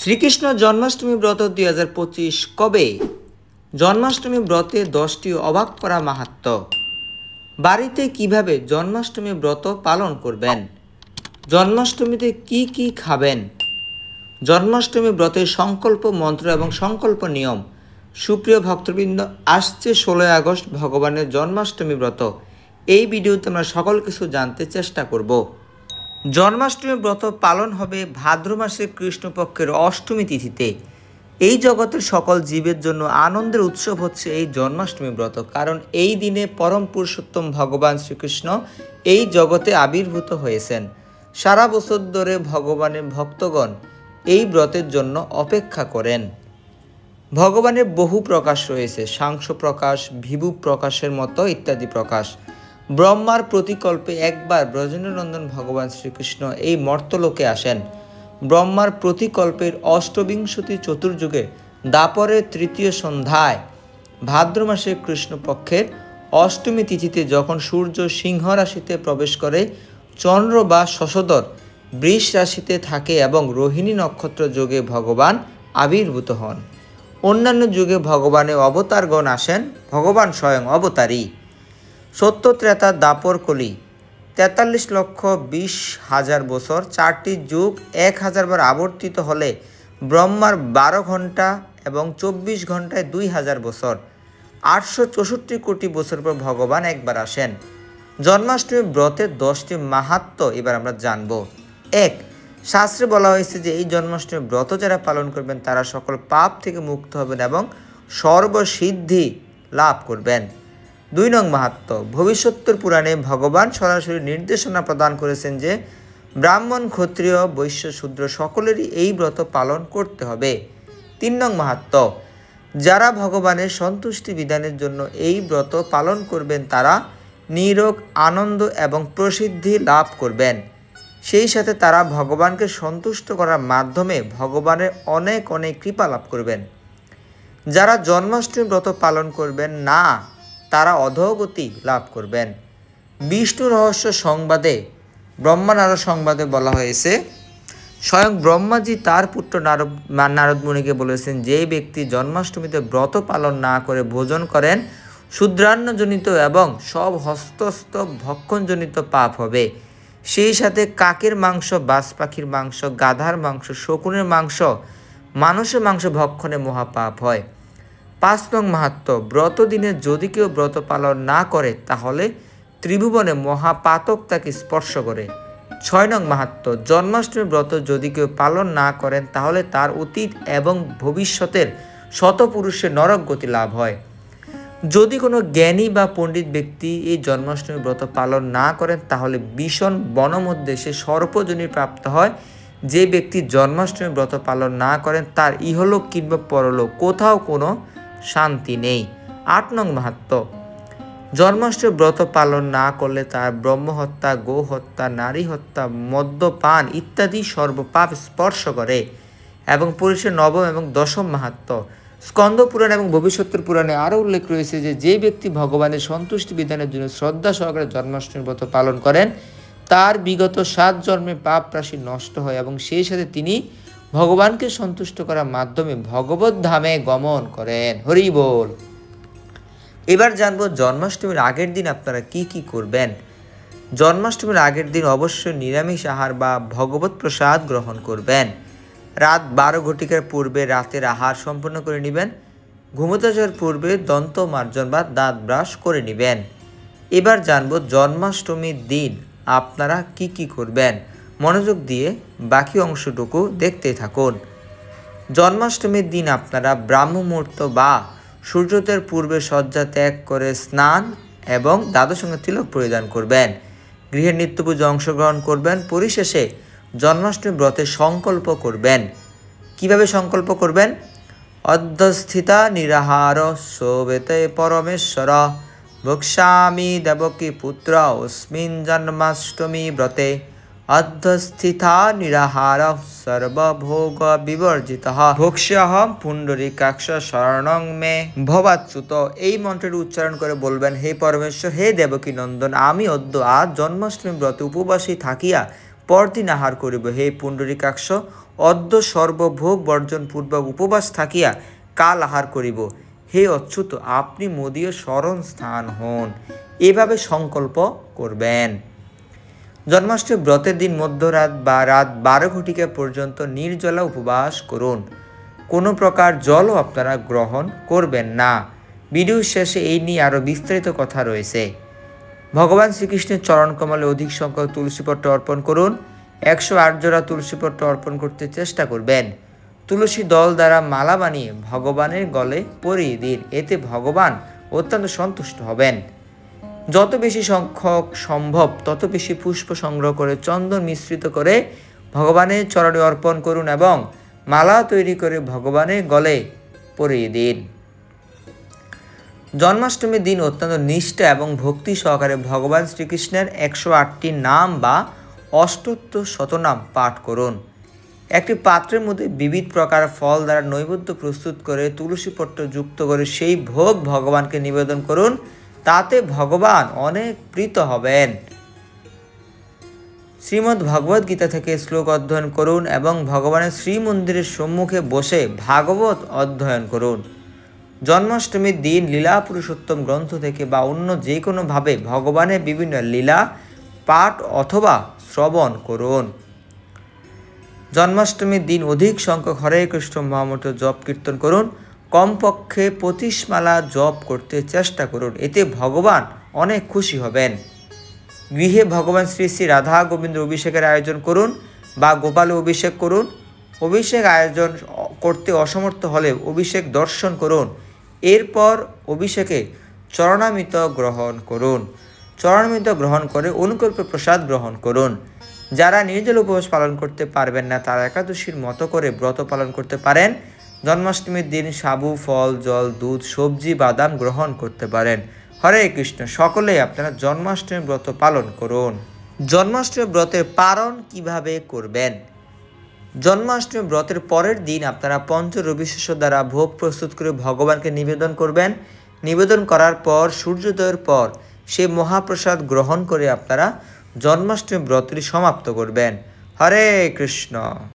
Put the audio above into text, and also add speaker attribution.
Speaker 1: শ্রীকৃষ্ণ জন্মাষ্টমী ব্রত 2025 কবে? জন্মাষ্টমী ব্রতে 10টি অবাক করা মাহাত্ম্য। বাড়িতে কিভাবে জন্মাষ্টমী ব্রত পালন করবেন? জন্মাষ্টমীতে কি কি খাবেন? জন্মাষ্টমী ব্রতের সংকল্প মন্ত্র এবং সংকল্প নিয়ম। সুপ্রিয় ভক্তবৃন্দ, আসছে 16 আগস্ট ভগবানের জন্মাষ্টমী ব্রত। এই ভিডিওতে আমরা সকল কিছু জানতে চেষ্টা করব। জন্মাষ্টমী ব্রত পালন হবে ভাদ্র মাসের কৃষ্ণপক্ষের অষ্টমী তিথিতে। এই জগতের সকল জীবের জন্য আনন্দের উৎসব হচ্ছে এই জন্মাষ্টমী ব্রত, কারণ এই দিনে পরম পুরুষোত্তম ভগবান শ্রীকৃষ্ণ এই জগতে আবির্ভূত হয়েছেন। সারা বছর ধরে ভগবানের ভক্তগণ এই ব্রতের জন্য অপেক্ষা করেন। ভগবানের বহু প্রকাশ রয়েছে, সাংখ্য প্রকাশ, বিভু প্রকাশের মতো ইত্যাদি প্রকাশ। ব্রহ্মার প্রতিকল্পে একবার ব্রজেন্দ্রনন্দন ভগবান শ্রীকৃষ্ণ এই মর্তলোকে আসেন। ব্রহ্মার প্রতিকল্পের অষ্টবিংশতি চতুর্যুগে দাপরের তৃতীয় সন্ধ্যায় ভাদ্র মাসের কৃষ্ণপক্ষের অষ্টমী তিথিতে যখন সূর্য সিংহ রাশিতে প্রবেশ করে, চন্দ্র বা শশধর বৃষ রাশিতে থাকে এবং রোহিণী নক্ষত্র যোগে ভগবান আবির্ভূত হন। অন্যান্য যুগে ভগবানের অবতারগণ আসেন, ভগবান স্বয়ং অবতারী। সত্য ত্রেতা দাপর কলি 43,20,000 বছর, 4টি যুগ 1000 বার আবর্তিত হলে ব্রহ্মার 12 ঘন্টা এবং 24 ঘন্টায় 2000 বছর, 864 কোটি বছর পর ভগবান একবার আসেন। জন্মাষ্টমী ব্রতের 10টি মাহাত্ম্য এবার আমরা জানব। 1. শাস্ত্রে বলা হয়েছে যে এই জন্মাষ্টমী ব্রত যারা পালন করবেন তারা সকল পাপ থেকে মুক্ত হবেন এবং সর্বসিদ্ধি লাভ করবেন। 2 নং মাহাত্ম্য। ভবিষ্যত্তর পুরাণে ভগবান সরাসরি নির্দেশনা প্রদান করেছেন যে ব্রাহ্মণ, ক্ষত্রিয়, বৈশ্য, শূদ্র সকলেরই এই ব্রত পালন করতে হবে। 3 নং মাহাত্ম্য। যারা ভগবানের সন্তুষ্টি বিধানের জন্য এই ব্রত পালন করবেন তারা নিরোগ, আনন্দ এবং প্রসিদ্ধি লাভ করবেন। সেই সাথে তারা ভগবানকে সন্তুষ্ট করার মাধ্যমে ভগবানের অনেক অনেক কৃপা লাভ করবেন। যারা জন্মাষ্টমী ব্রত পালন করবেন না তারা অধোগতি লাভ করবেন। বিষ্ণু রহস্য সংবাদে, ব্রহ্মানারদ সংবাদে বলা হয়েছে, স্বয়ং ব্রহ্মাজি তার পুত্র নারদ মুনিকে বলেছেন, যে ব্যক্তি জন্মাষ্টমীতে ব্রত পালন না করে ভোজন করেন ক্ষুদ্রান্নজনিত এবং সব হস্তস্থ ভক্ষণজনিত পাপ হবে। সেই সাথে কাকের মাংস, বাজ পাখির মাংস, গাধার মাংস, শকুনের মাংস, মানুষের মাংস ভক্ষণে মহাপাপ হয়। 5 নং মাহাত্ম্য। ব্রত দিনে যদি কেউ ব্রত পালন না করে তাহলে ত্রিভুবনে মহাপাতক তাকে স্পর্শ করে। 6 নং মাহাত্ম্য। জন্মাষ্টমী ব্রত যদি কেউ পালন না করেন তাহলে তার অতীত এবং ভবিষ্যতের শতপুরুষের নরক গতি লাভ হয়। যদি কোনো জ্ঞানী বা পণ্ডিত ব্যক্তি এই জন্মাষ্টমী ব্রত পালন না করেন তাহলে ভীষণ বনমধ্যে সে সর্পযোনি প্রাপ্ত হয়। যে ব্যক্তি জন্মাষ্টমী ব্রত পালন না করেন তার ইহলোক কিংবা পরলোক কোথাও কোনো শান্তি নেই। 8 নং মাহাত্ম্য। জন্মাষ্টমী ব্রত পালন না করলে তার ব্রহ্মহত্যা, গো হত্যা, নারী হত্যা, মদ্যপান ইত্যাদি সর্বপাপ স্পর্শ করে। এবং পুরুষের 9ম এবং 10ম মাহাত্ম্য। স্কন্দ পুরাণ এবং ভবিষ্যতের পুরাণে আরও উল্লেখ রয়েছে যে যে ব্যক্তি ভগবানের সন্তুষ্টি বিধানের জন্য শ্রদ্ধা সহকারে জন্মাষ্টমী ব্রত পালন করেন তার বিগত 7 জন্মের পাপ রাশি নষ্ট হয় এবং সেই সাথে তিনি ভগবানকে সন্তুষ্ট করার মাধ্যমে ভগবত ধামে গমন করেন। হরি বল। এবার জানবো জন্মাষ্টমীর আগের দিন আপনারা কি কি করবেন। জন্মাষ্টমীর আগের দিন অবশ্যই নিরামিষ আহার বা ভগবত প্রসাদ গ্রহণ করবেন। রাত 12 ঘটিকার পূর্বে রাতের আহার সম্পন্ন করে নেবেন। ঘুমোতে যাওয়ার পূর্বে দন্ত মার্জন বা দাঁত ব্রাশ করে নেবেন। এবার জানবো জন্মাষ্টমীর দিন আপনারা কি কি করবেন। মনোযোগ দিয়ে বাকি অংশটুকু দেখতে থাকুন। জন্মাষ্টমীর দিন আপনারা ব্রাহ্ম মুহূর্ত বা সূর্যোদয়ের পূর্বে শয্যা ত্যাগ করে স্নান এবং দ্বাদশ সঙ্গে তিলক পরিধান করবেন। গৃহের নিত্য পূজা অংশগ্রহণ করবেন। পরিশেষে জন্মাষ্টমী ব্রতে সংকল্প করবেন। কিভাবে সংকল্প করবেন? অধ্যস্থিতা নিরাহার শোভেতে পরমেশ্বর ভক্ষ্যামি দেবকী পুত্র অস্মিন জন্মাষ্টমী ব্রতে অধ্যস্থিতা নিরাহার সর্বভোগ বিবর্জিত ভক্ষ্যহম পুণ্ডরীকাক্ষ শরণং মে ভবাচ্যুত। এই মন্ত্রের উচ্চারণ করে বলবেন, হে পরমেশ্বর, হে দেবকী নন্দন, আমি অদ্য আজ জন্মাষ্টমী ব্রতে উপবাসী থাকিয়া পরদিন আহার করিব। হে পুণ্ডরীকাক্ষ, অদ্য সর্বভোগ বর্জন পূর্বক উপবাস থাকিয়া কাল আহার করিব। হে অচ্যুত, আপনি মোদীয় শরণ স্থান হন। এভাবে সংকল্প করবেন। জন্মাষ্টমী ব্রতের দিন মধ্যরাত বা রাত 12 ঘটিকা পর্যন্ত নির্জলা উপবাস করুন। কোনো প্রকার জলও আপনারা গ্রহণ করবেন না। ভিডিও শেষে এই নিয়ে আরও বিস্তারিত কথা রয়েছে। ভগবান শ্রীকৃষ্ণের চরণকমলে অধিক সংখ্যক তুলসীপত্র অর্পণ করুন। 108 জোড়া তুলসীপত্র অর্পণ করতে চেষ্টা করবেন। তুলসী দল দ্বারা মালা বানিয়ে ভগবানের গলে পরিয়ে দিন। এতে ভগবান অত্যন্ত সন্তুষ্ট হবেন। যত বেশি সংখ্যক সম্ভব তত বেশি পুষ্প সংগ্রহ করে চন্দন মিশ্রিত করে ভগবানের চরণে অর্পণ করুন এবং মালা তৈরি করে ভগবানের গলে পরিয়ে দিন। জন্মাষ্টমীর দিন অত্যন্ত নিষ্ঠা এবং ভক্তি সহকারে ভগবান শ্রীকৃষ্ণের 108টি নাম বা অষ্টোত্তর শতনাম পাঠ করুন। একটি পাত্রের মধ্যে বিবিধ প্রকার ফল দ্বারা নৈবেদ্য প্রস্তুত করে তুলসীপত্র যুক্ত করে সেই ভোগ ভগবানকে নিবেদন করুন। তাতে ভগবান অনেক প্রীত হবেন। শ্রীমদ্ ভগবদ গীতা থেকে শ্লোক অধ্যয়ন করুন এবং ভগবানের শ্রীমন্দিরের সম্মুখে বসে ভাগবত অধ্যয়ন করুন। জন্মাষ্টমীর দিন লীলা পুরুষোত্তম গ্রন্থ থেকে বা অন্য যে কোনোভাবে ভগবানের বিভিন্ন লীলা পাঠ অথবা শ্রবণ করুন। জন্মাষ্টমীর দিন অধিক সংখ্যক হরে কৃষ্ণ মহামন্ত্র জপ কীর্তন করুন। কমপক্ষে 25 মালা জপ করতে চেষ্টা করুন। এতে ভগবান অনেক খুশি হবেন। গৃহে ভগবান শ্রী শ্রী রাধা গোবিন্দ অভিষেকের আয়োজন করুন বা গোপালে অভিষেক করুন। অভিষেক আয়োজন করতে অসমর্থ হলে অভিষেক দর্শন করুন। এরপর অভিষেকে চরণামৃত গ্রহণ করুন। চরণামৃত গ্রহণ করে অনুকল্প প্রসাদ গ্রহণ করুন। যারা নির্জল উপবাস পালন করতে পারবেন না তারা একাদশীর মতো করে ব্রত পালন করতে পারেন। জন্মাষ্টমীর দিন সাবু, ফল, জল, দুধ, সবজি, বাদাম গ্রহণ করতে পারেন। হরে কৃষ্ণ। সকলেই আপনারা জন্মাষ্টমী ব্রত পালন করুন। জন্মাষ্টমী ব্রতের পালন কিভাবে করবেন? জন্মাষ্টমী ব্রতের পরের দিন আপনারা পঞ্চরবি শস্য দ্বারা ভোগ প্রস্তুত করে ভগবানকে নিবেদন করবেন। নিবেদন করার পর সূর্যোদয়ের পর সেই মহাপ্রসাদ গ্রহণ করে আপনারা জন্মাষ্টমী ব্রতটি সমাপ্ত করবেন। হরে কৃষ্ণ।